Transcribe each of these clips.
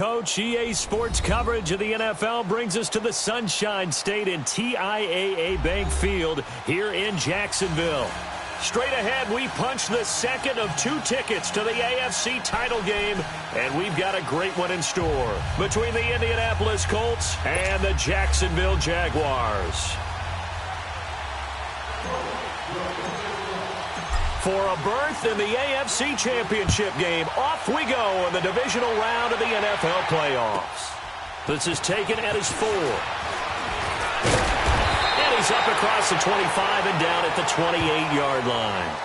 Coach, EA Sports coverage of the NFL brings us to the Sunshine State in TIAA Bank Field here in Jacksonville. Straight ahead, we punch the second of 2 tickets to the AFC title game, and we've got a great one in store between the Indianapolis Colts and the Jacksonville Jaguars. For a berth in the AFC Championship game, off we go in the divisional round of the NFL playoffs. This is taken at his 4. And he's up across the 25 and down at the 28-yard line.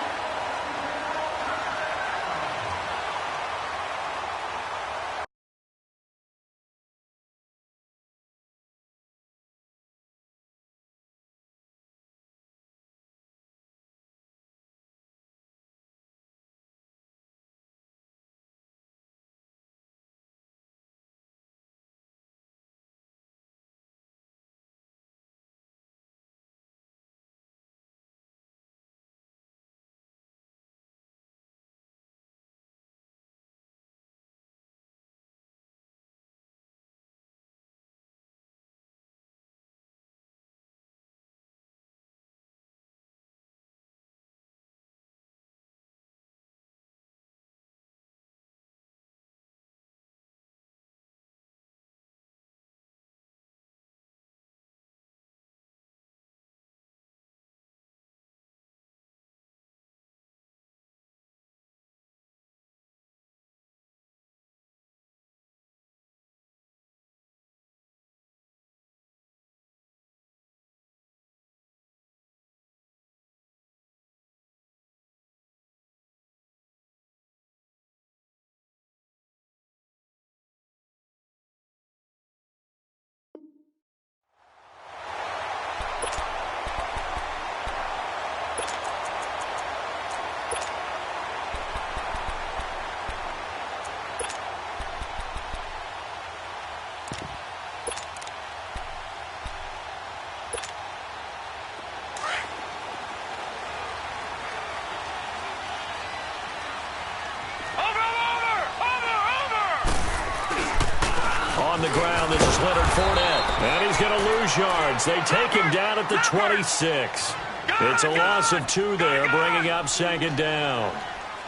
On the ground, this is Leonard Fournette. And he's going to lose yards. They take him down at the 26. It's a loss of 2 there, bringing up 2nd down.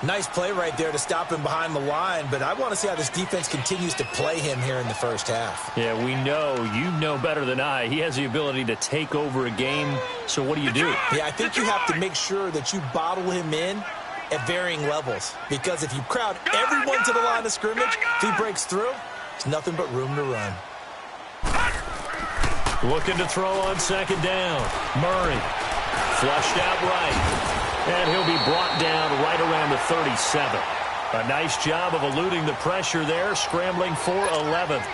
Nice play right there to stop him behind the line, but I want to see how this defense continues to play him here in the first half. Yeah, we know. You know better than I. He has the ability to take over a game, so what do you do? Yeah, I think you have to make sure that you bottle him in at varying levels, because if you crowd everyone to the line of scrimmage, if he breaks through, there's nothing but room to run. Looking to throw on 2nd down. Murray flushed out right. And he'll be brought down right around the 37. A nice job of eluding the pressure there, scrambling for 11th.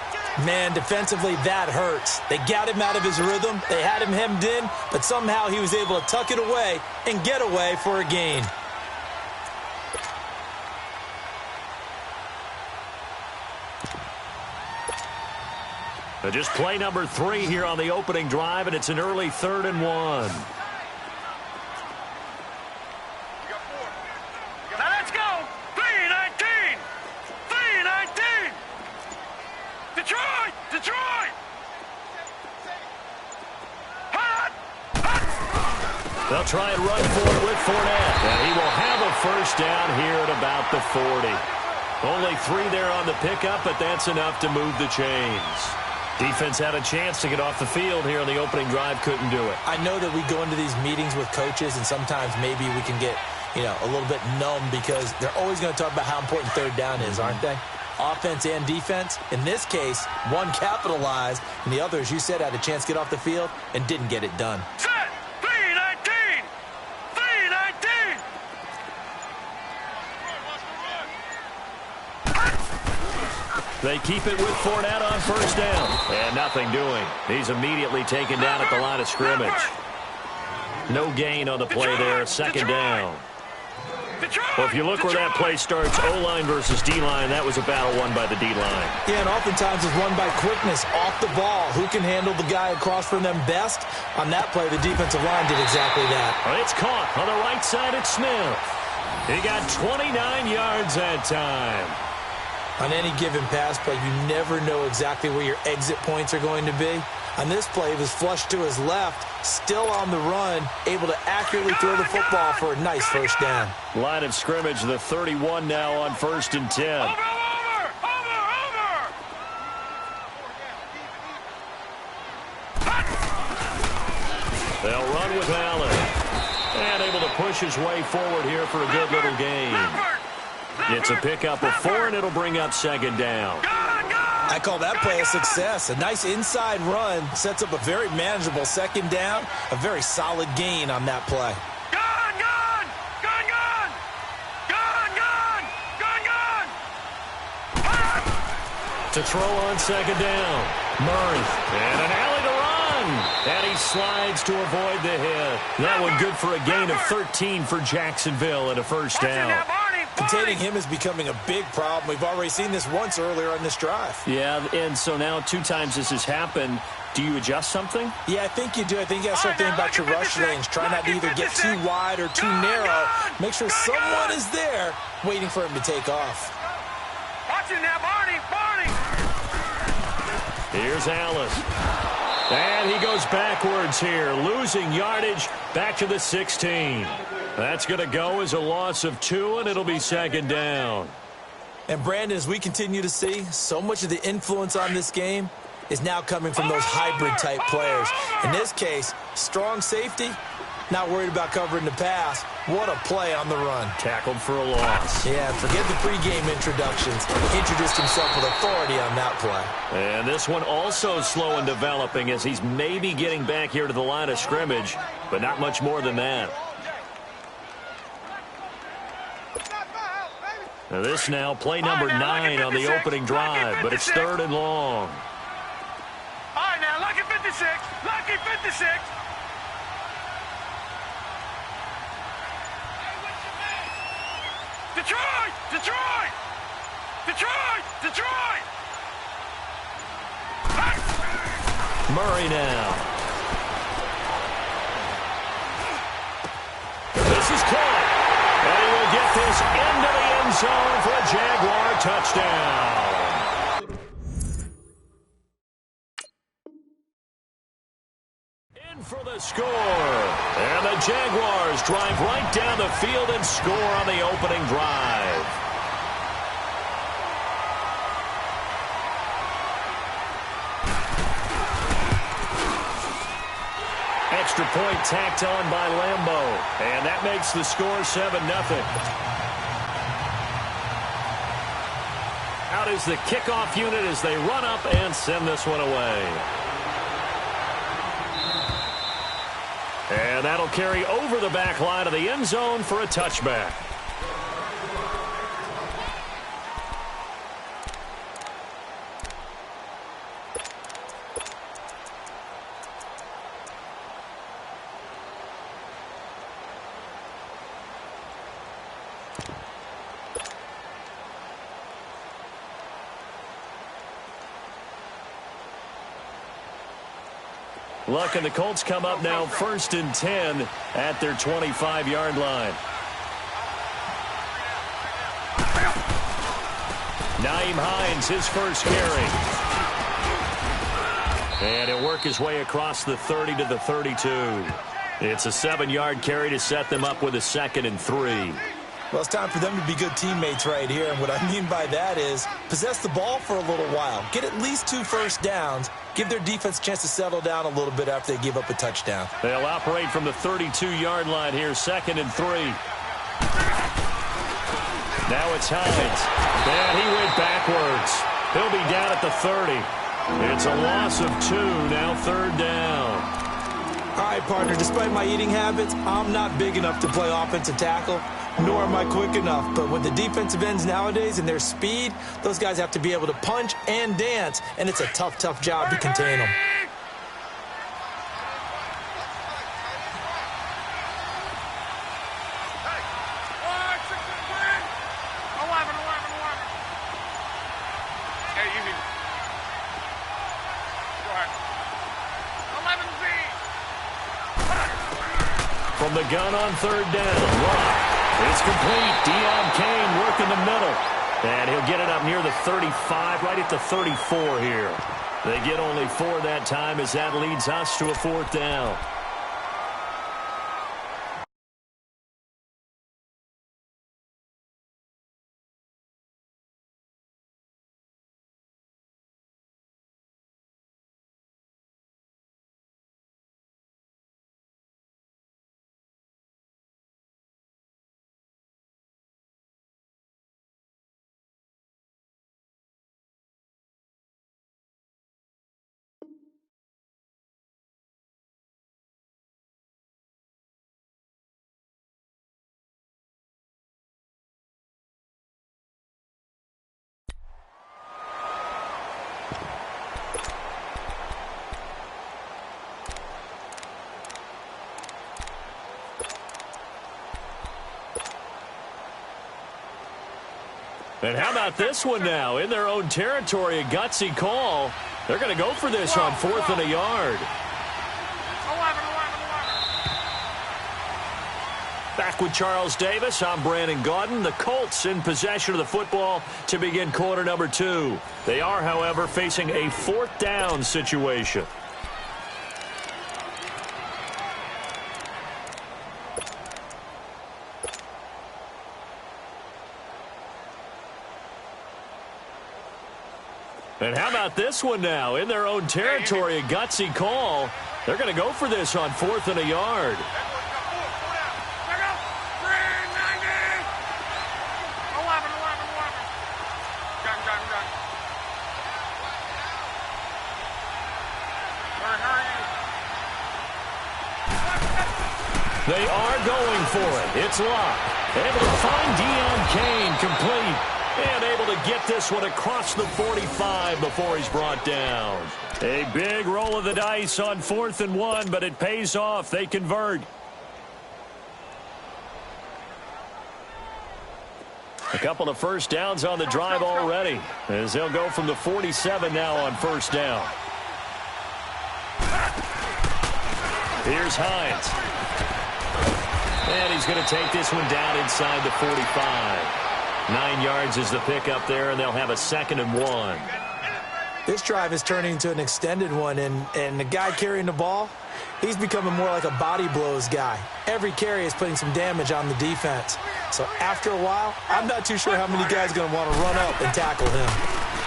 Man, defensively, that hurts. They got him out of his rhythm. They had him hemmed in, but somehow he was able to tuck it away and get away for a gain. Just play number 3 here on the opening drive, and it's an early 3rd and 1. Now let's go. 3-19. 3-19. Detroit. Detroit. Hot. Hot. They'll try and run for it with Fournette, and he will have a first down here at about the 40. Only 3 there on the pickup, but that's enough to move the chains. Defense had a chance to get off the field here on the opening drive, couldn't do it. I know that we go into these meetings with coaches, and sometimes maybe we can get, a little bit numb because they're always going to talk about how important 3rd down is, aren't they? Offense and defense. In this case, one capitalized, and the other, as you said, had a chance to get off the field and didn't get it done. Set. 3-19. 3-19. They keep it with Fournette on 1st down. And nothing doing. He's immediately taken down at the line of scrimmage. No gain on the play there. 2nd down. Well, if you look where that play starts, O-line versus D-line, that was a battle won by the D-line. Yeah, and oftentimes it's won by quickness off the ball. Who can handle the guy across from them best? On that play, the defensive line did exactly that. It's caught on the right side at Smith. He got 29 yards that time. On any given pass play, you never know exactly where your exit points are going to be. On this play, he was flushed to his left, still on the run, able to accurately throw the football for a nice first down. Line of scrimmage, the 31 now on 1st and 10. Over! They'll run with Allen. And able to push his way forward here for a good little gain. It's a pickup of 4, and it'll bring up 2nd down. I call that play a success. A nice inside run sets up a very manageable 2nd down. A very solid gain on that play. To throw on 2nd down. Murray. And an alley to run. And he slides to avoid the hit. That one good for a gain of 13 for Jacksonville and a first down. Containing him is becoming a big problem. We've already seen this once earlier on this drive. Yeah, and so now 2 times this has happened. Do you adjust something? Yeah, I think you do. I think you got to start thinking about your rush lanes. Try not to either get too wide or too narrow. Make sure someone is there waiting for him to take off. Watch it now, Barney! Here's Allen. And he goes backwards here, losing yardage back to the 16. That's going to go as a loss of 2, and it'll be 2nd down. And, Brandon, as we continue to see, so much of the influence on this game is now coming from those hybrid-type players. In this case, strong safety, not worried about covering the pass. What a play on the run. Tackled for a loss. Yeah, forget the pregame introductions. He introduced himself with authority on that play. And this one also slow in developing as he's maybe getting back here to the line of scrimmage, but not much more than that. Now this now, play number 9 on the opening drive, but it's 3rd and long. All right, now, lucky 56. Lucky 56. Detroit! Detroit! Detroit! Detroit! Murray now. This is caught. And he will get this into the end zone for a Jaguar touchdown. In for the score. And the Jaguars drive right down the field and score on the opening drive. Extra point tacked on by Lambeau. And that makes the score 7-0. Out is the kickoff unit as they run up and send this one away. And that'll carry over the back line of the end zone for a touchback. Luck and the Colts come up now 1st and 10 at their 25-yard line. Nyheim Hines, his first carry. And he'll work his way across the 30 to the 32. It's a 7-yard carry to set them up with a 2nd and 3. Well, it's time for them to be good teammates right here. And what I mean by that is possess the ball for a little while. Get at least 2 first downs. Give their defense a chance to settle down a little bit after they give up a touchdown. They'll operate from the 32-yard line here, 2nd and 3. Now it's Hines. And he went backwards. He'll be down at the 30. It's a loss of 2, now 3rd down. All right, partner, despite my eating habits, I'm not big enough to play offensive tackle, nor am I quick enough. But with the defensive ends nowadays and their speed, those guys have to be able to punch and dance, and it's a tough, tough job to contain them. From the gun on 3rd down. It's complete. Deion Kane working the middle. And he'll get it up near the 35, right at the 34 here. They get only 4 that time as that leads us to a 4th down. And how about this one now? In their own territory, a gutsy call. They're going to go for this on 4th and a yard. 11. Back with Charles Davis, I'm Brandon Gaudin. The Colts in possession of the football to begin quarter number 2. They are, however, facing a 4th down situation. And how about this one now? In their own territory, a gutsy call. They're going to go for this on 4th and a yard. They are going for it. It's Locke. Able to find Deion Kane complete. And able to get this one across the 45 before he's brought down. A big roll of the dice on 4th and 1, but it pays off. They convert. A couple of first downs on the drive already, as they'll go from the 47 now on 1st down. Here's Hines. And he's going to take this one down inside the 45. 9 yards is the pickup there, and they'll have a 2nd and 1. This drive is turning into an extended one, and the guy carrying the ball, he's becoming more like a body blows guy. Every carry is putting some damage on the defense. So after a while, I'm not too sure how many guys are going to want to run up and tackle him.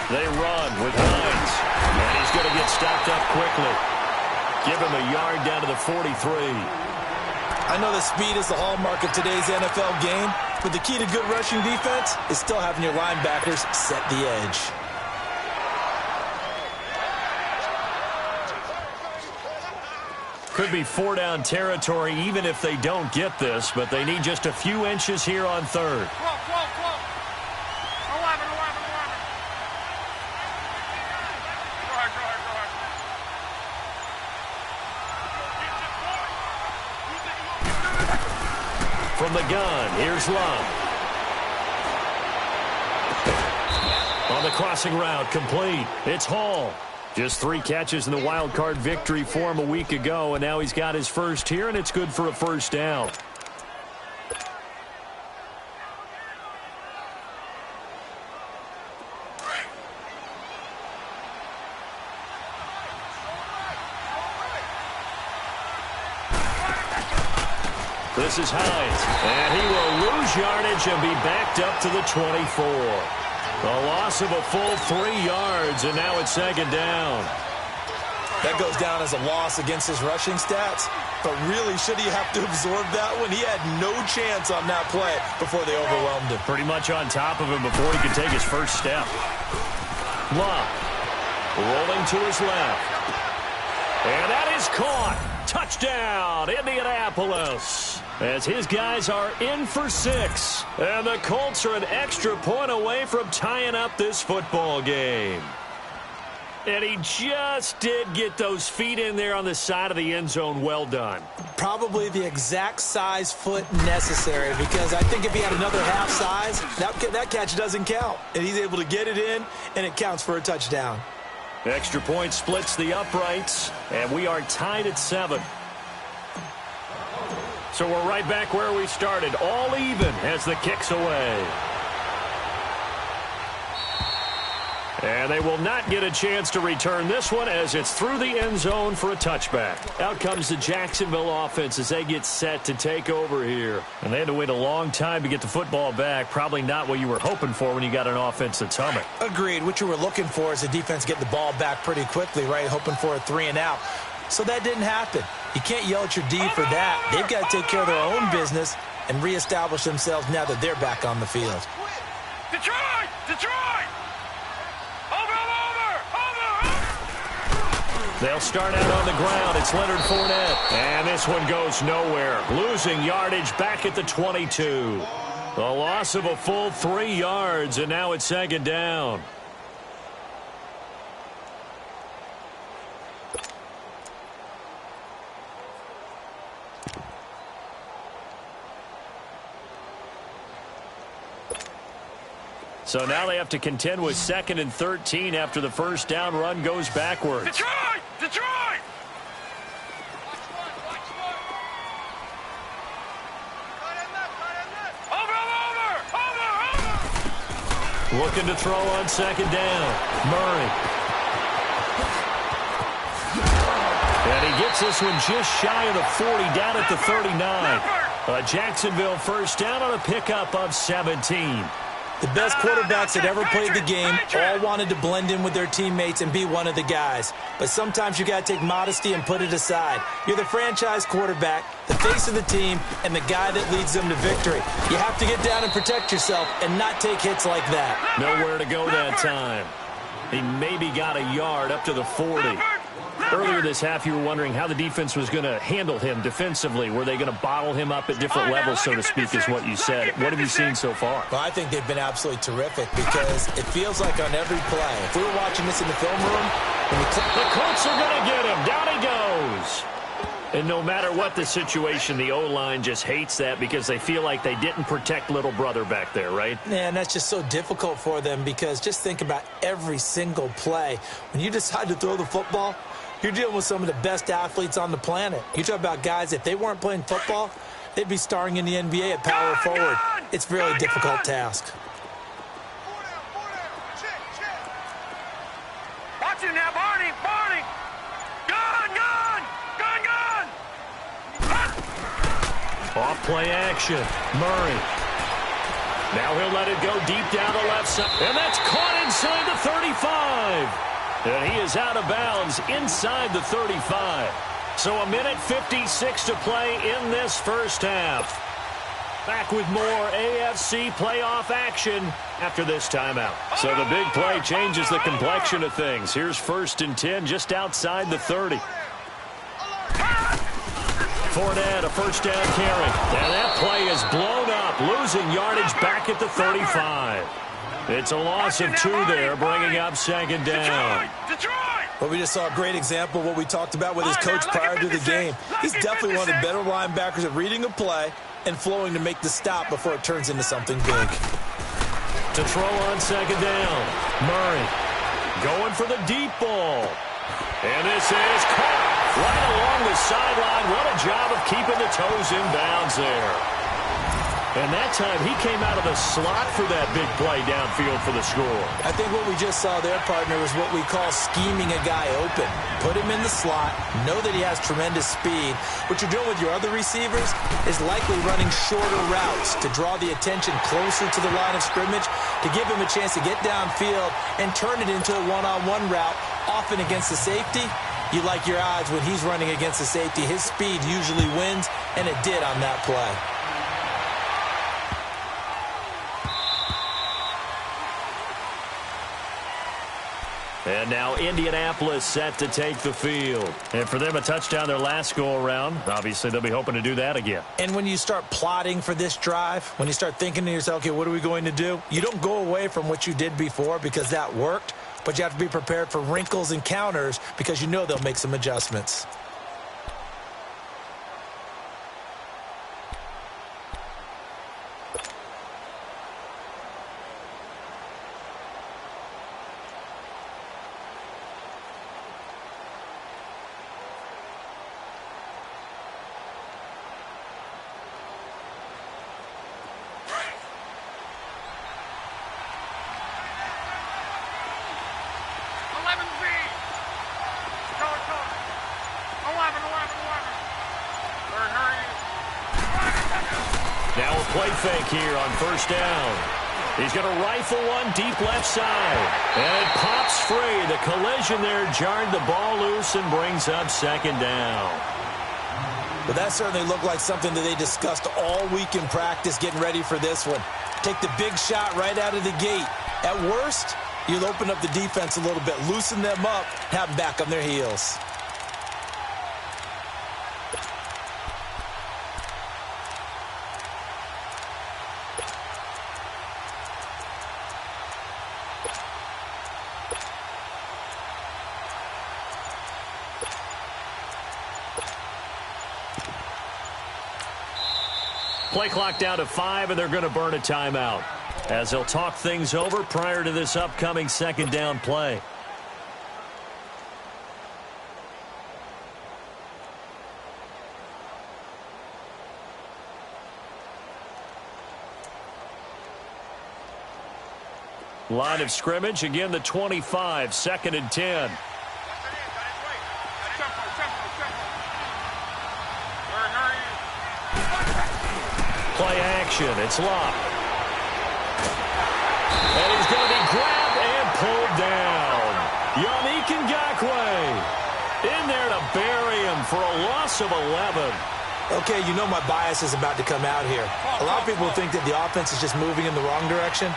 They run with Hines, and he's going to get stopped up quickly. Give him a yard down to the 43. I know that speed is the hallmark of today's NFL game, but the key to good rushing defense is still having your linebackers set the edge. Could be 4-down territory even if they don't get this, but they need just a few inches here on 3rd. 11. From the gun, here's Love. On the crossing route, complete. It's Hall. Just 3 catches in the wild card victory for him a week ago, and now he's got his first here, and it's good for a 1st down. This is Hines, and he will lose yardage and be backed up to the 24. A loss of a full 3 yards, and now it's 2nd down. That goes down as a loss against his rushing stats, but really, should he have to absorb that one? He had no chance on that play before they overwhelmed him. Pretty much on top of him before he could take his first step. Love, rolling to his left. And that is caught. Touchdown, Indianapolis. As his guys are in for 6. And the Colts are an extra point away from tying up this football game. And he just did get those feet in there on the side of the end zone. Well done. Probably the exact size foot necessary, because I think if he had another half size, that catch doesn't count. And he's able to get it in, and it counts for a touchdown. Extra point splits the uprights, and we are tied at 7. So we're right back where we started, all even as the kick's away. And they will not get a chance to return this one as it's through the end zone for a touchback. Out comes the Jacksonville offense as they get set to take over here. And they had to wait a long time to get the football back. Probably not what you were hoping for when you got an offense that's humming. Agreed. What you were looking for is the defense get the ball back pretty quickly, right? Hoping for a 3-and-out. So that didn't happen. You can't yell at your D for that. They've got to take care of their own business and reestablish themselves now that they're back on the field. Detroit! Detroit! They'll start out on the ground. It's Leonard Fournette. And this one goes nowhere. Losing yardage back at the 22. A loss of a full 3 yards, and now it's second down. So now they have to contend with 2nd and 13 after the first down run goes backwards. Detroit! Detroit! Over! Looking to throw on 2nd down. Murray. And he gets this one just shy of the 40, down at the 39. A Jacksonville first down on a pickup of 17. The best quarterbacks that ever played the game all wanted to blend in with their teammates and be one of the guys. But sometimes you got to take modesty and put it aside. You're the franchise quarterback, the face of the team, and the guy that leads them to victory. You have to get down and protect yourself and not take hits like that. Nowhere to go that time. He maybe got a yard up to the 40. Earlier this half, you were wondering how the defense was going to handle him defensively. Were they going to bottle him up at different levels, so to speak, is what you said. What have you seen so far? Well, I think they've been absolutely terrific because it feels like on every play, if we were watching this in the film room, the Colts are going to get him. Down he goes. And no matter what the situation, the O-line just hates that because they feel like they didn't protect little brother back there, right? Man, that's just so difficult for them because just think about every single play. When you decide to throw the football, you're dealing with some of the best athletes on the planet. You talk about guys, if they weren't playing football, they'd be starring in the NBA at power forward. It's a really difficult task. Watch it now, Barney! Barney! Gun! Gun! Gun! Gun! Off play action. Murray. Now he'll let it go deep down the left side. And that's caught inside the 35. And he is out of bounds inside the 35. So a minute 56 to play in this first half. Back with more AFC playoff action after this timeout. So the big play changes the complexion of things. Here's 1st and 10 just outside the 30. Fournette, a first down carry. And that play is blown up, losing yardage back at the 35. It's a loss of 2 there, bringing up 2nd down. Detroit! Well, we just saw a great example of what we talked about with his coach prior to the game. He's definitely one of the better linebackers at reading a play and flowing to make the stop before it turns into something big. To throw on 2nd down. Murray going for the deep ball. And this is caught right along the sideline. What a job of keeping the toes in bounds there. And that time, he came out of the slot for that big play downfield for the score. I think what we just saw there, partner, is what we call scheming a guy open. Put him in the slot, know that he has tremendous speed. What you're doing with your other receivers is likely running shorter routes to draw the attention closer to the line of scrimmage, to give him a chance to get downfield and turn it into a one-on-one route, often against the safety. You like your odds when he's running against the safety. His speed usually wins, and it did on that play. And now Indianapolis set to take the field. And for them, a touchdown their last go-around. Obviously, they'll be hoping to do that again. And when you start plotting for this drive, when you start thinking to yourself, okay, what are we going to do? You don't go away from what you did before because that worked, but you have to be prepared for wrinkles and counters because you know they'll make some adjustments. play fake here on first down. He's going to rifle one deep left side. And it pops free. The collision there jarred the ball loose and brings up second down. But that certainly looked like something that they discussed all week in practice getting ready for this one. Take the big shot right out of the gate. At worst, you'll open up the defense a little bit, loosen them up, have them back on their heels. Play clock down to 5, and they're going to burn a timeout as they'll talk things over prior to this upcoming second down play. Line of scrimmage, again the 25, 2nd and 10. Play action. It's locked. And he's going to be grabbed and pulled down. Yannick Ngakoue in there to bury him for a loss of 11. Okay, you know my bias is about to come out here. A lot of people think that the offense is just moving in the wrong direction.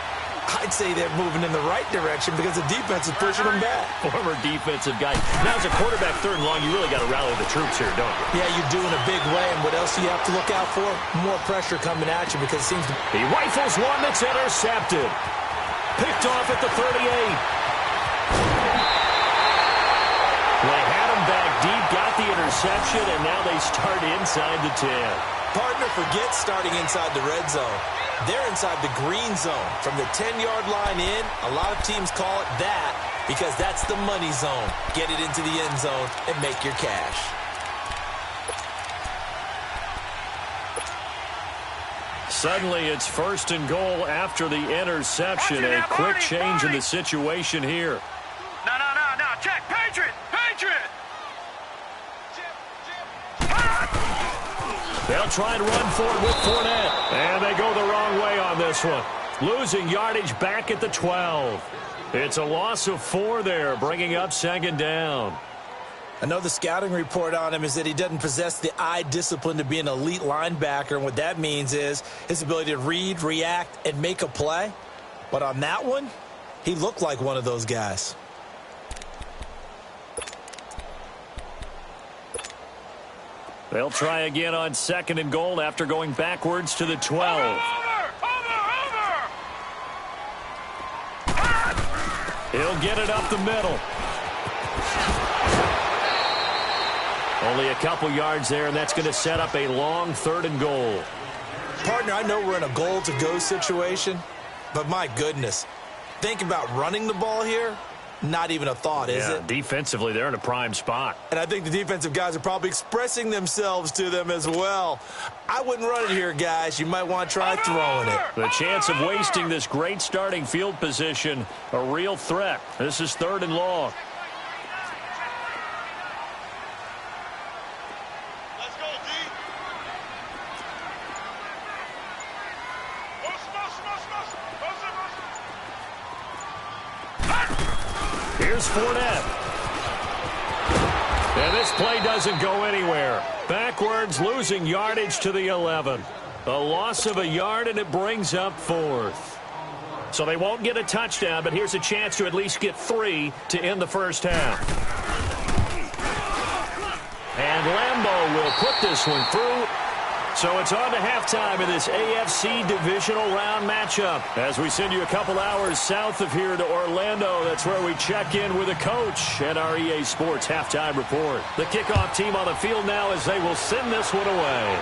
I'd say they're moving in the right direction because the defense is pushing them back. Former defensive guy. Now, as a quarterback, 3rd and long, you really got to rally the troops here, don't you? Yeah, you do in a big way. And what else do you have to look out for? More pressure coming at you because it seems to... He rifles one that's intercepted. Picked off at the 38. They had him back deep, got the interception, and now they start inside the 10. Partner forgets starting inside the red zone. They're inside the green zone. From the 10-yard line in, a lot of teams call it that because that's the money zone. Get it into the end zone and make your cash. Suddenly, it's 1st and goal after the interception. A quick change in the situation here. No. Check. Patriot. They'll try and run for it with Fournette. And they go the wrong way on this one. Losing yardage back at the 12. It's a loss of 4 there, bringing up 2nd down. I know the scouting report on him is that he doesn't possess the eye discipline to be an elite linebacker. And what that means is his ability to read, react, and make a play. But on that one, he looked like one of those guys. They'll try again on 2nd and goal after going backwards to the 12. He'll get it up the middle. Only a couple yards there, and that's going to set up a long 3rd and goal. Partner, I know we're in a goal-to-go situation, but my goodness, think about running the ball here. Not even a thought, is it? Defensively, they're in a prime spot. And I think the defensive guys are probably expressing themselves to them as well. I wouldn't run it here, guys. You might want to try throwing it. The chance of wasting this great starting field position, a real threat. This is 3rd and long. Let's go, D. Here's Fournette. And this play doesn't go anywhere. Backwards, losing yardage to the 11. A loss of a yard, and it brings up 4th. So they won't get a touchdown, but here's a chance to at least get 3 to end the first half. And Lambeau will put this one through. So it's on to halftime in this AFC divisional round matchup. As we send you a couple hours south of here to Orlando, that's where we check in with a coach at our EA Sports Halftime Report. The kickoff team on the field now as they will send this one away.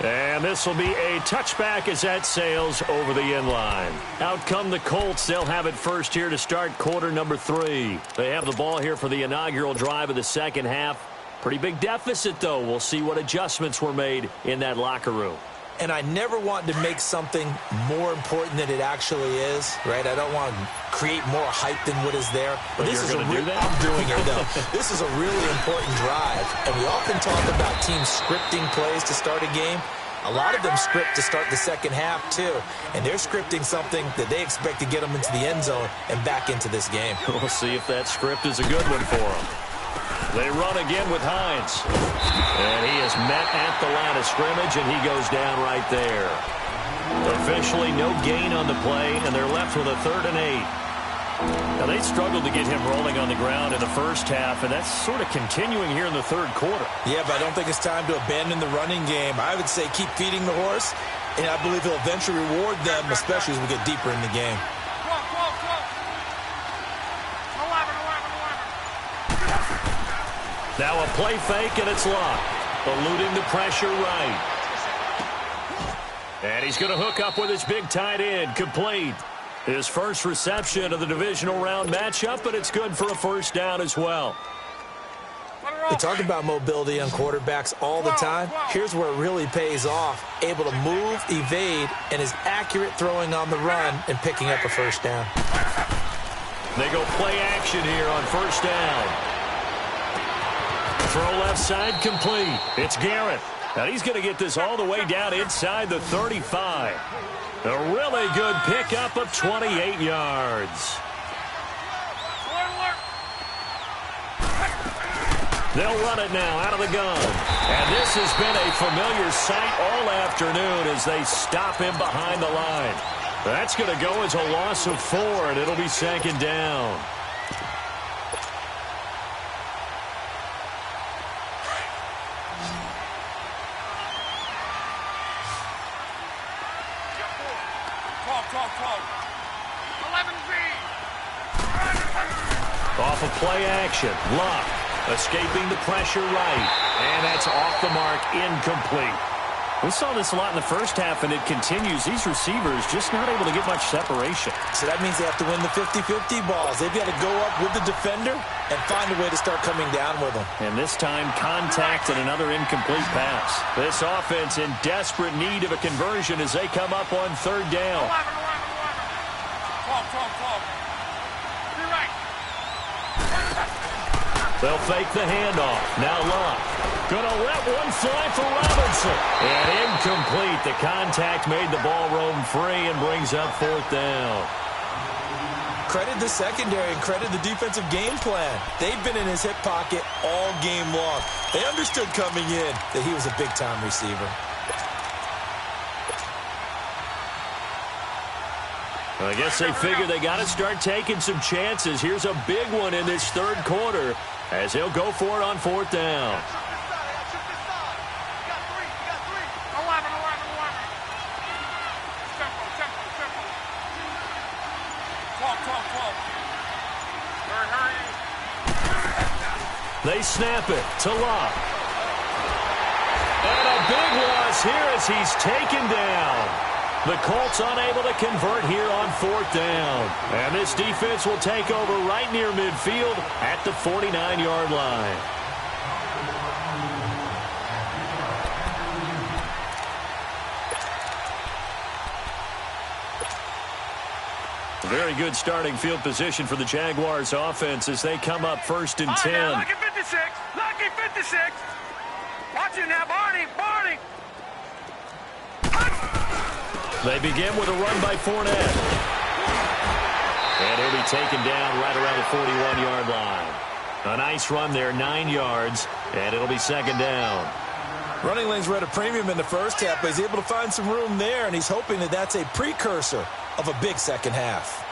And this will be a touchback as that sails over the end line. Out come the Colts. They'll have it first here to start quarter number 3. They have the ball here for the inaugural drive of the second half. Pretty big deficit, though. We'll see what adjustments were made in that locker room. And I never want to make something more important than it actually is, right? I don't want to create more hype than what is there. But this is going to do that? I'm doing it, though. This is a really important drive. And we often talk about teams scripting plays to start a game. A lot of them script to start the second half, too. And they're scripting something that they expect to get them into the end zone and back into this game. We'll see if that script is a good one for them. They run again with Hines. And he is met at the line of scrimmage, and he goes down right there. Officially no gain on the play, and they're left with a 3rd and 8. Now, they struggled to get him rolling on the ground in the first half, and that's sort of continuing here in the 3rd quarter. Yeah, but I don't think it's time to abandon the running game. I would say keep feeding the horse, and I believe he'll eventually reward them, especially as we get deeper in the game. Now a play fake, and it's locked. Eluding the pressure right. And he's going to hook up with his big tight end, complete. His first reception of the divisional round matchup, but it's good for a first down as well. We talk about mobility on quarterbacks all the time. Here's where it really pays off. Able to move, evade, and is accurate throwing on the run and picking up a first down. They go play action here on first down. Throw left side, complete. It's Garrett. Now he's going to get this all the way down inside the 35. A really good pickup of 28 yards. They'll run it now out of the gun. And this has been a familiar sight all afternoon as they stop him behind the line. That's going to go as a loss of 4, and it'll be 2nd down. Off of play action. Luck escaping the pressure right. And that's off the mark, incomplete. We saw this a lot in the first half, and it continues. These receivers just not able to get much separation. So that means they have to win the 50-50 balls. They've got to go up with the defender and find a way to start coming down with them. And this time, contact and another incomplete pass. This offense in desperate need of a conversion as they come up on 3rd down. They'll fake the handoff. Now Luck. Gonna let one fly for Robinson. And incomplete. The contact made the ball roam free and brings up 4th down. Credit the secondary and credit the defensive game plan. They've been in his hip pocket all game long. They understood coming in that he was a big-time receiver. I guess they figure they got to start taking some chances. Here's a big one in this 3rd quarter as he'll go for it on 4th down. They snap it to Luck. And a big loss here as he's taken down. The Colts unable to convert here on 4th down. And this defense will take over right near midfield at the 49-yard line. Very good starting field position for the Jaguars offense as they come up 1st and 10. Now, lucky 56. Lucky 56. Watch it now, Barney. Barney. They begin with a run by Fournette. And he'll be taken down right around the 41-yard line. A nice run there, 9 yards, and it'll be 2nd down. Running lanes were at a premium in the first half, but he's able to find some room there, and he's hoping that that's a precursor of a big second half.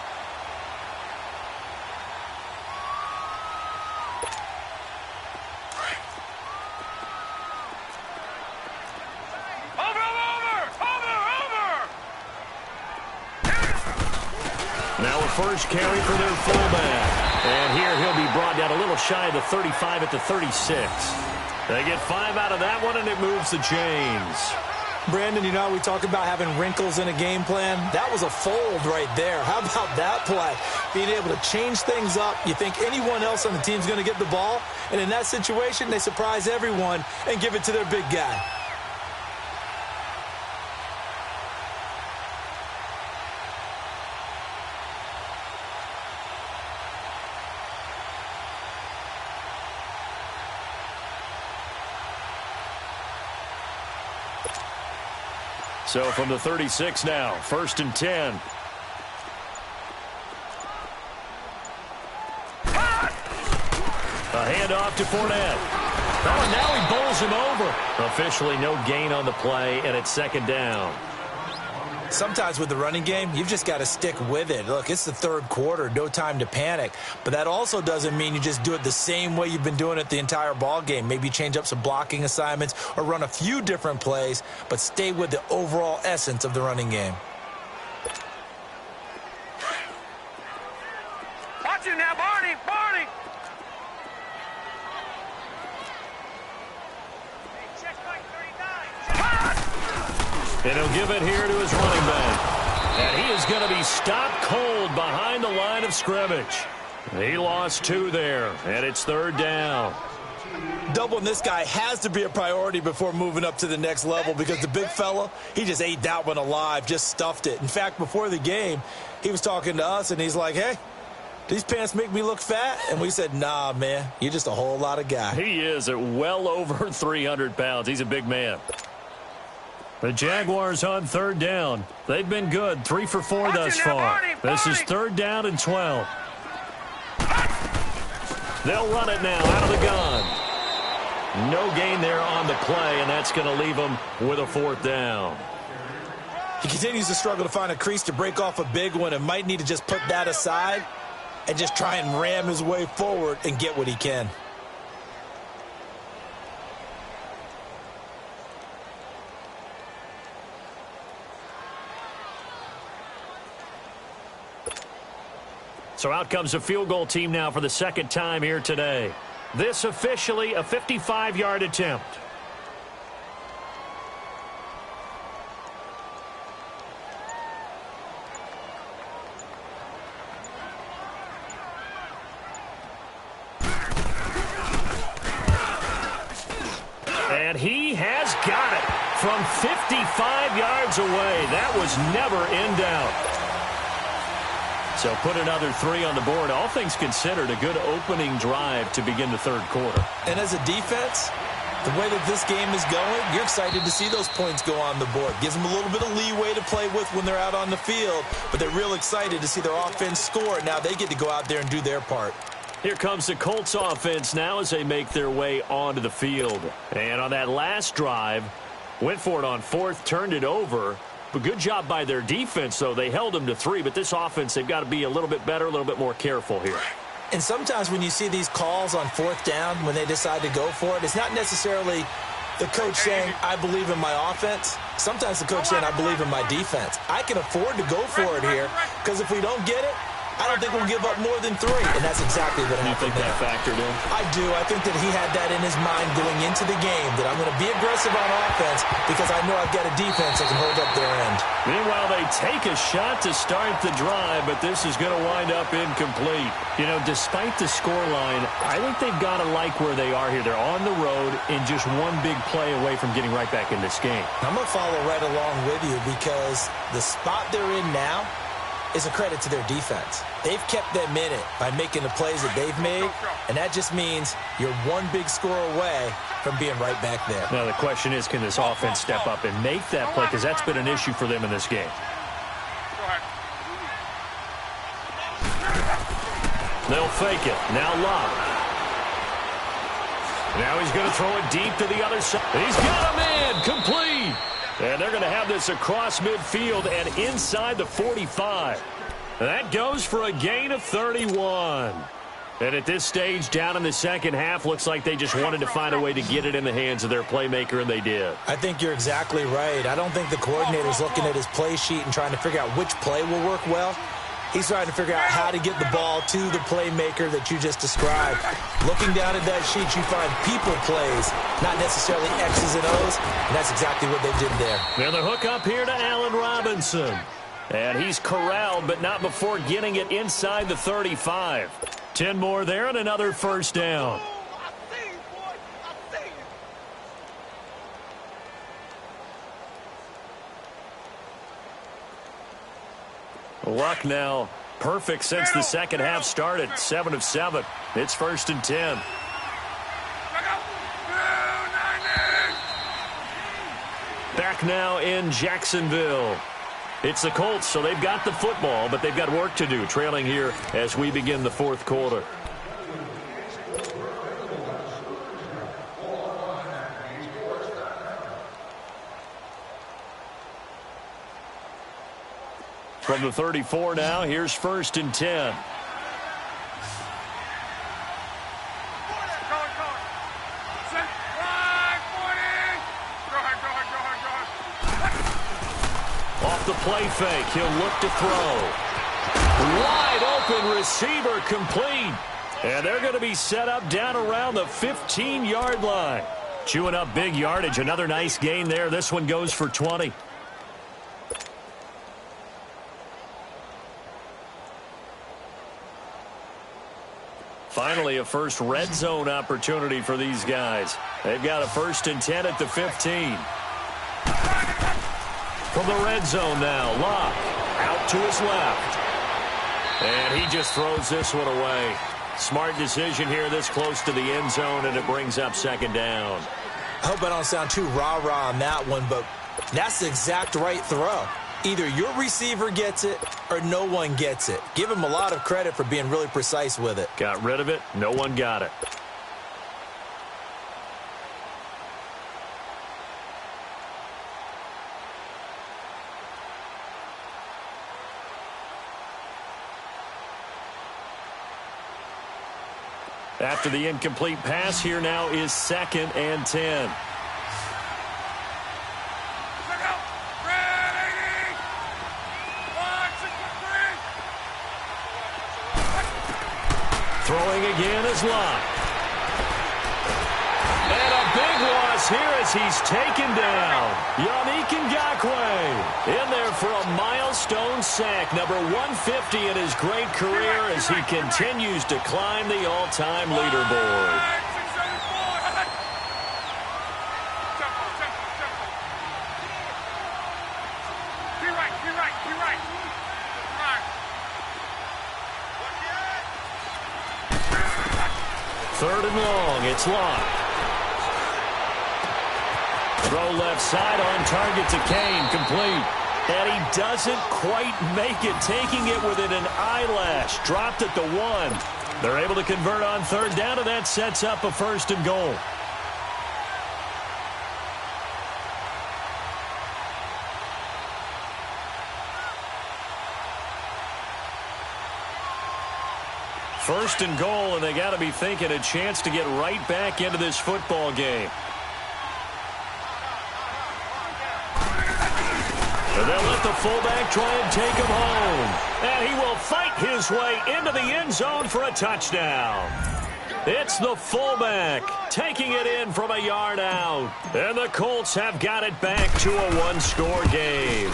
First carry for their fullback. And here he'll be brought down a little shy of the 35 at the 36. They get 5 out of that one, and it moves the chains. Brandon, you know, we talk about having wrinkles in a game plan. That was a fold right there. How about that play? Being able to change things up. You think anyone else on the team's going to get the ball, and in that situation, they surprise everyone and give it to their big guy. So from the 36 now, 1st and 10. A handoff to Fournette. Oh, and now he bowls him over. Officially no gain on the play, and it's 2nd down. Sometimes with the running game, you've just got to stick with it. Look, it's the 3rd quarter, no time to panic. But that also doesn't mean you just do it the same way you've been doing it the entire ball game. Maybe change up some blocking assignments or run a few different plays, but stay with the overall essence of the running game. Watch you now, Barney! Barney! And he'll give it here to his running back. And he is going to be stopped cold behind the line of scrimmage. He lost 2 there, and it's 3rd down. Doubling this guy has to be a priority before moving up to the next level because the big fella, he just ate that one alive, just stuffed it. In fact, before the game, he was talking to us, and he's like, hey, these pants make me look fat? And we said, nah, man, you're just a whole lot of guy. He is at well over 300 pounds. He's a big man. The Jaguars on 3rd down. They've been good, 3 for 4 thus far. This is 3rd down and 12. They'll run it now out of the gun. No gain there on the play, and that's going to leave them with a 4th down. He continues to struggle to find a crease to break off a big one and might need to just put that aside and just try and ram his way forward and get what he can. So out comes a field goal team now for the 2nd time here today. This officially a 55-yard attempt. And he has got it from 55 yards away. That was never in doubt. So put another 3 on the board. All things considered, a good opening drive to begin the 3rd quarter. And as a defense, the way that this game is going, you're excited to see those points go on the board. Gives them a little bit of leeway to play with when they're out on the field, but they're real excited to see their offense score. Now they get to go out there and do their part. Here comes the Colts offense now as they make their way onto the field. And on that last drive, went for it on 4th, turned it over. But good job by their defense, though. They held them to 3, but this offense, they've got to be a little bit better, a little bit more careful here. And sometimes when you see these calls on 4th down, when they decide to go for it, it's not necessarily the coach saying, I believe in my offense. Sometimes the coach saying, I believe in my defense. I can afford to go for it here, because if we don't get it, I don't think we'll give up more than 3, and that's exactly what happened. You think that factored in? I do. I think that he had that in his mind going into the game, that I'm going to be aggressive on offense because I know I've got a defense that can hold up their end. Meanwhile, they take a shot to start the drive, but this is going to wind up incomplete. You know, despite the scoreline, I think they've got to like where they are here. They're on the road and just one big play away from getting right back in this game. I'm going to follow right along with you because the spot they're in now is a credit to their defense. They've kept them in it by making the plays that they've made, and that just means you're one big score away from being right back there. Now, the question is, can this offense step up and make that play? Because that's been an issue for them in this game. They'll fake it. Now Love. Now he's going to throw it deep to the other side. He's got a man. Complete. And they're going to have this across midfield and inside the 45. That goes for a gain of 31. And at this stage, down in the second half, looks like they just wanted to find a way to get it in the hands of their playmaker, and they did. I think you're exactly right. I don't think the coordinator's looking at his play sheet and trying to figure out which play will work well. He's trying to figure out how to get the ball to the playmaker that you just described. Looking down at that sheet, you find people plays, not necessarily X's and O's, and that's exactly what they did there. Now the hook up here to Allen Robinson. And he's corralled, but not before getting it inside the 35. 10 more there and another 1st down. Luck now perfect since the second half started. 7 of 7. It's 1st and 10. Back back now in Jacksonville. It's the Colts, so they've got the football, but they've got work to do, trailing here as we begin the fourth quarter. From the 34 now, here's 1st and 10. Off the play fake, he'll look to throw. Wide open receiver complete. And they're going to be set up down around the 15-yard line. Chewing up big yardage, another nice gain there. This one goes for 20. Finally, a first red zone opportunity for these guys. They've got a 1st and 10 at the 15. From the red zone now, Locke out to his left. And he just throws this one away. Smart decision here this close to the end zone, and it brings up 2nd down. I hope I don't sound too rah-rah on that one, but that's the exact right throw. Either your receiver gets it or no one gets it. Give him a lot of credit for being really precise with it. Got rid of it. No one got it. After the incomplete pass, here now is 2nd and 10. Throwing again is Locke. And a big loss here as he's taken down. Yannick Ngakoue in there for a milestone sack, number 150 in his great career as he continues to climb the all-time leaderboard. Third and long, it's Locke. Throw left side on target to Kane, complete. And he doesn't quite make it, taking it within an eyelash. Dropped at the 1. They're able to convert on 3rd down, and that sets up a 1st and goal. First and goal, and they got to be thinking a chance to get right back into this football game. And they'll let the fullback try and take him home. And he will fight his way into the end zone for a touchdown. It's the fullback taking it in from a yard out. And the Colts have got it back to a 1-score game.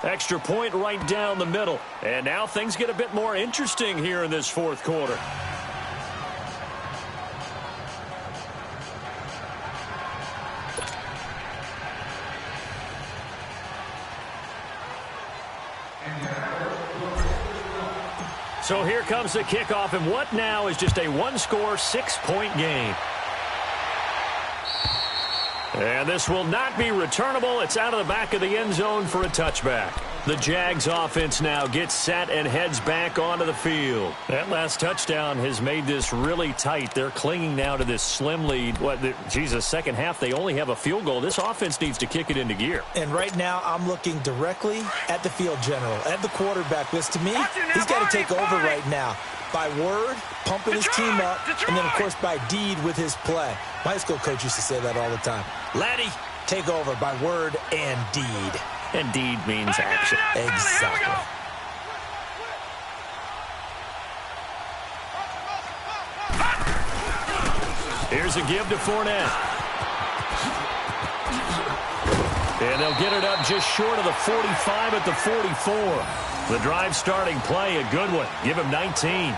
Extra point right down the middle. And now things get a bit more interesting here in this fourth quarter. So here comes the kickoff, and what now is just a 1-score, 6-point game. And this will not be returnable. It's out of the back of the end zone for a touchback. The Jags offense now gets set and heads back onto the field. That last touchdown has made this really tight. They're clinging now to this slim lead. Second half, they only have a field goal. This offense needs to kick it into gear. And right now, I'm looking directly at the field general, at the quarterback. Because to me, he's got to take over right now. By word, pumping his team up, and then, of course, by deed with his play. My high school coach used to say that all the time. Laddie, take over by word and deed. And deed means action. Exactly. Here's a give to Fournette. And they'll get it up just short of the 45 at the 44. The drive starting play, a good one. Give him 19.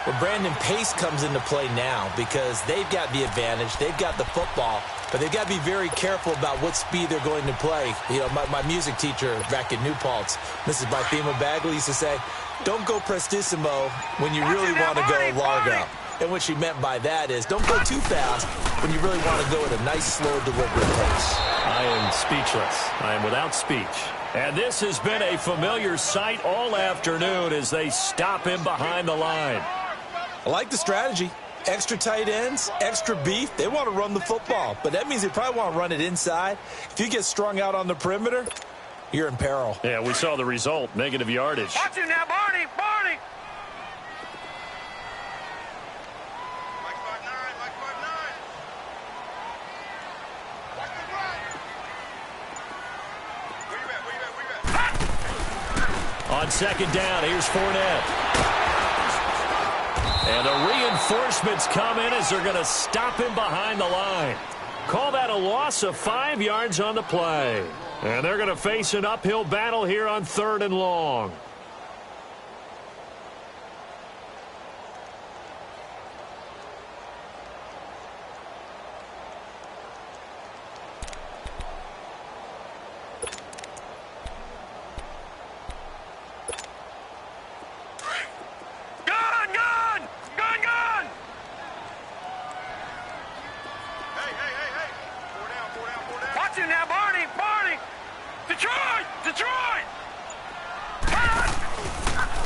Well, Brandon, pace comes into play now because they've got the advantage. They've got the football, but they've got to be very careful about what speed they're going to play. You know, my music teacher back in New Paltz, Mrs. Bythema Bagley, used to say, don't go prestissimo when you really want to go largo. And what she meant by that is don't go too fast when you really want to go at a nice, slow, deliberate pace. I am speechless. I am without speech. And this has been a familiar sight all afternoon as they stop him behind the line. I like the strategy. Extra tight ends, extra beef. They want to run the football, but that means they probably want to run it inside. If you get strung out on the perimeter, you're in peril. Yeah, we saw the result, negative yardage. Watch him now, Barney, Barney. Mike 5'9", Mike 5'9". Watch the run. Where you at? On second down, here's Fournette. And the reinforcements come in as they're going to stop him behind the line. Call that a loss of 5 yards on the play. And they're going to face an uphill battle here on 3rd and long.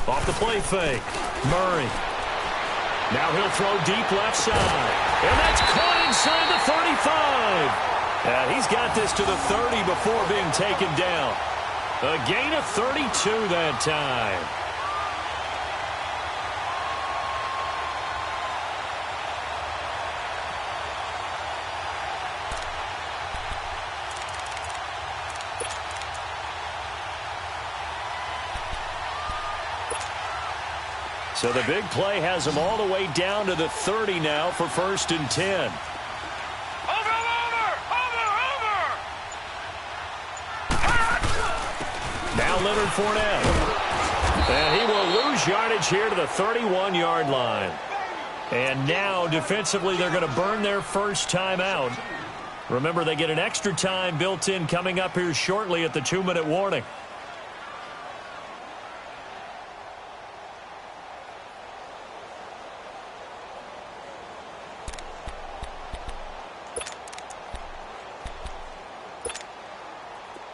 Off the play fake. Murray. Now he'll throw deep left side. And that's caught inside the 35. And he's got this to the 30 before being taken down. A gain of 32 that time. So the big play has them all the way down to the 30 now for 1st and 10. Now Leonard Fournette. And he will lose yardage here to the 31-yard line. And now defensively they're going to burn their first timeout. Remember, they get an extra time built in coming up here shortly at the 2-minute warning.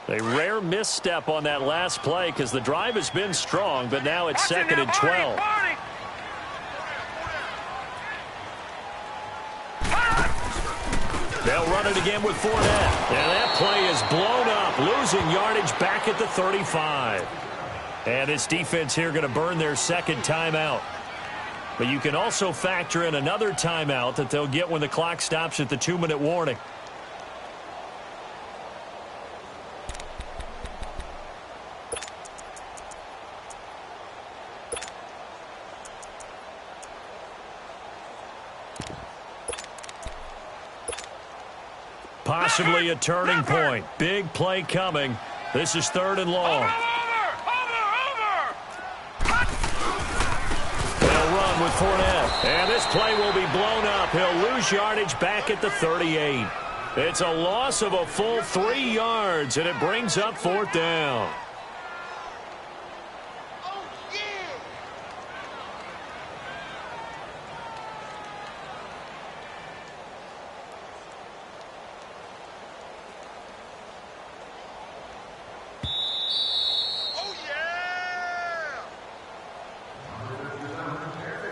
A rare misstep on that last play because the drive has been strong, but now it's 2nd and 12. They'll run it again with Fournette. And that play is blown up, losing yardage back at the 35. And this defense here going to burn their second timeout. But you can also factor in another timeout that they'll get when the clock stops at the 2-minute warning. Possibly a turning point. Big play coming. This is 3rd and long. They'll run with Fournette. And this play will be blown up. He'll lose yardage back at the 38. It's a loss of a full 3 yards, and it brings up 4th down.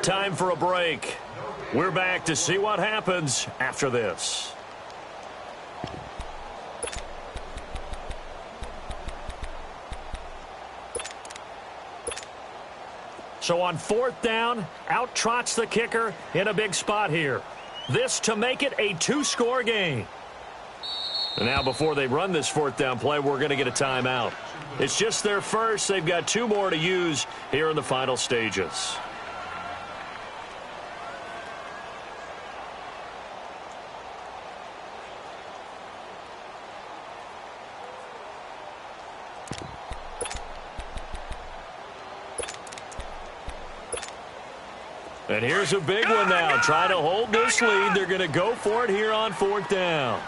Time for a break. We're back to see what happens after this. So on 4th down, out trots the kicker in a big spot here. This to make it a 2-score game. And now before they run this 4th down play, we're going to get a timeout. It's just their first. They've got 2 more to use here in the final stages. And here's a big one now. Trying to hold this lead. They're going to go for it here on 4th down.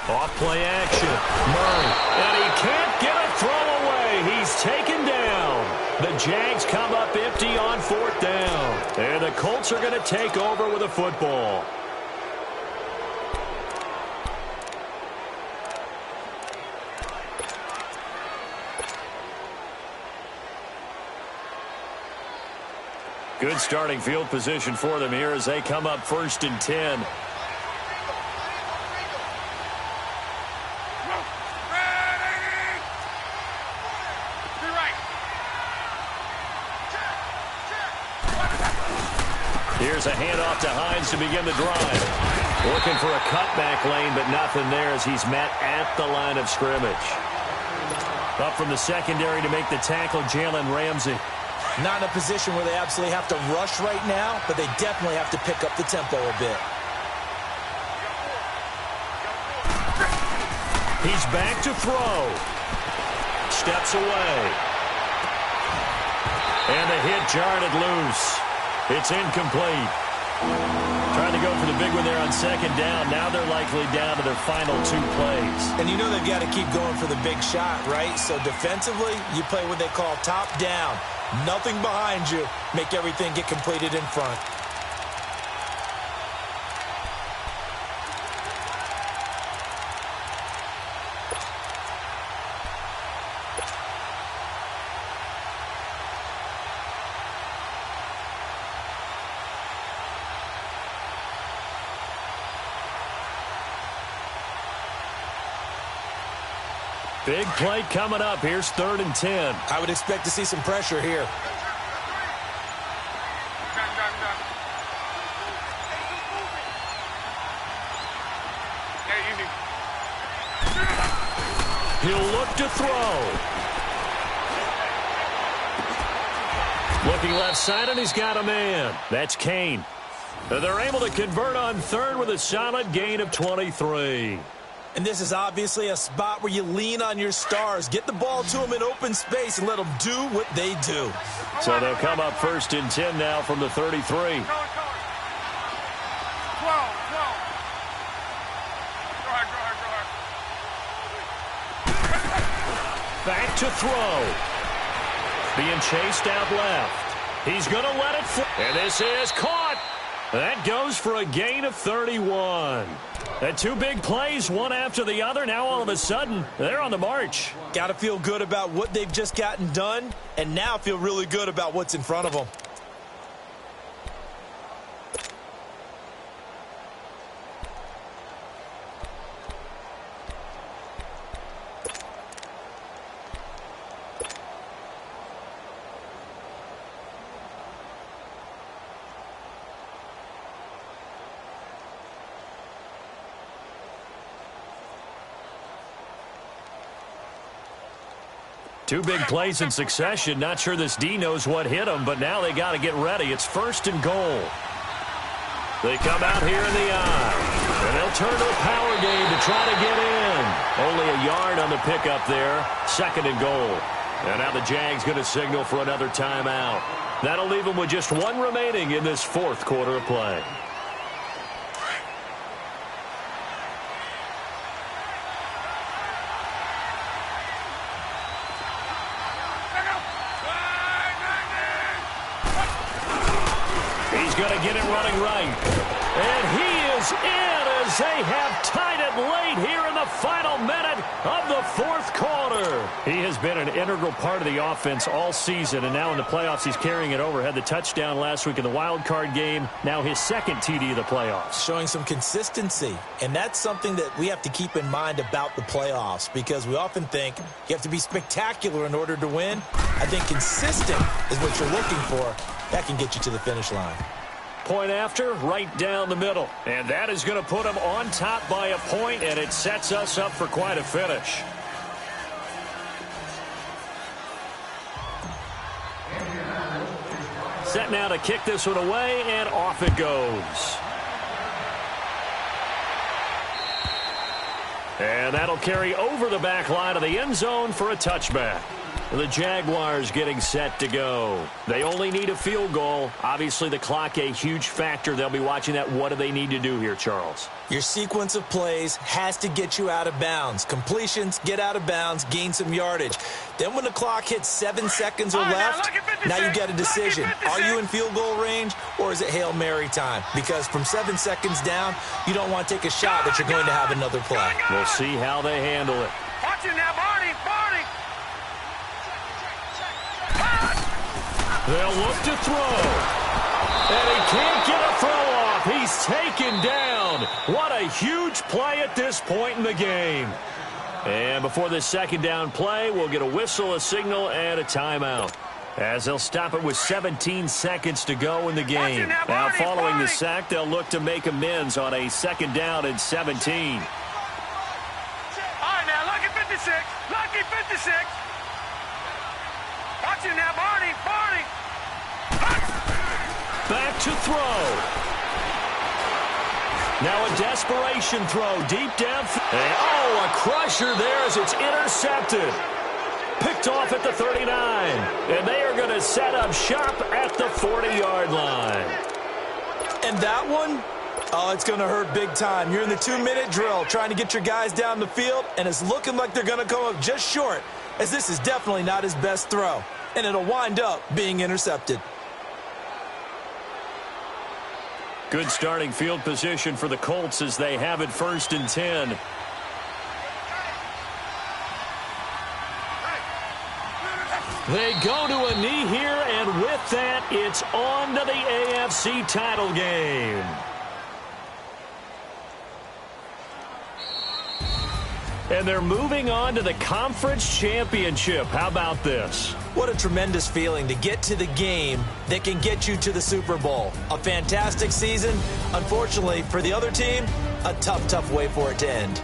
Off play action. Murray. And he can't get a throw away. He's taken down. The Jags come up empty on 4th down. And the Colts are going to take over with a football. Good starting field position for them here as they come up 1st and 10. Here's a handoff to Hines to begin the drive. Looking for a cutback lane, but nothing there as he's met at the line of scrimmage. Up from the secondary to make the tackle, Jalen Ramsey. Not in a position where they absolutely have to rush right now, but they definitely have to pick up the tempo a bit. He's back to throw. Steps away. And the hit jarred it loose. It's incomplete. Trying to go for the big one there on 2nd down. Now they're likely down to their final 2 plays. And you know they've got to keep going for the big shot, right? So defensively, you play what they call top down. Nothing behind you. Make everything get completed in front. Big play coming up. Here's 3rd and 10. I would expect to see some pressure here. He'll look to throw. Looking left side, and he's got a man. That's Kane. They're able to convert on 3rd with a solid gain of 23. And this is obviously a spot where you lean on your stars. Get the ball to them in open space and let them do what they do. So they'll come up 1st and 10 now from the 33. Back to throw. Being chased out left. He's going to let it fly. And this is caught. That goes for a gain of 31. And 2 big plays, one after the other. Now all of a sudden, they're on the march. Got to feel good about what they've just gotten done, and now feel really good about what's in front of them. Two big plays in succession. Not sure this D knows what hit him, but now they got to get ready. It's 1st and goal. They come out here in the eye, and they'll turn to a power game to try to get in. Only a yard on the pickup there. 2nd and goal. And now the Jags going to signal for another timeout. That'll leave them with just 1 remaining in this 4th quarter of play. Going to get it running right. And he is in as they have tied it late here in the final minute of the 4th quarter. He has been an integral part of the offense all season, and now in the playoffs he's carrying it over. Had the touchdown last week in the wild card game. Now his 2nd TD of the playoffs. Showing some consistency, and that's something that we have to keep in mind about the playoffs, because we often think you have to be spectacular in order to win. I think consistent is what you're looking for. That can get you to the finish line. Point after, right down the middle. And that is going to put them on top by a point, and it sets us up for quite a finish. Set now to kick this one away, and off it goes. And that'll carry over the back line of the end zone for a touchback. The Jaguars getting set to go. They only need a field goal. Obviously, the clock a huge factor. They'll be watching that. What do they need to do here, Charles? Your sequence of plays has to get you out of bounds. Completions, get out of bounds, gain some yardage. Then when the clock hits 7 seconds or left, now you get a decision. Are you in field goal range or is it Hail Mary time? Because from 7 seconds down, you don't want to take a shot that you're going to have another play. We'll see how they handle it. Watch it now, Barney. They'll look to throw. And he can't get a throw off. He's taken down. What a huge play at this point in the game. And before this second down play, we'll get a whistle, a signal, and a timeout, as they'll stop it with 17 seconds to go in the game. Now, following the sack, they'll look to make amends on a second down and 17. All right, now, lucky 56. Lucky 56. Watch it now, Barney. Back to throw. Now a desperation throw deep down. Oh, a crusher there as it's intercepted. Picked off at the 39. And they are going to set up shop at the 40-yard line. And that one, oh, it's going to hurt big time. You're in the 2-minute drill trying to get your guys down the field, and it's looking like they're going to come up just short, as this is definitely not his best throw. And it'll wind up being intercepted. Good starting field position for the Colts as they have it 1st and 10. They go to a knee here, and with that, it's on to the AFC title game. And they're moving on to the conference championship. How about this? What a tremendous feeling to get to the game that can get you to the Super Bowl. A fantastic season. Unfortunately, for the other team, a tough way for it to end.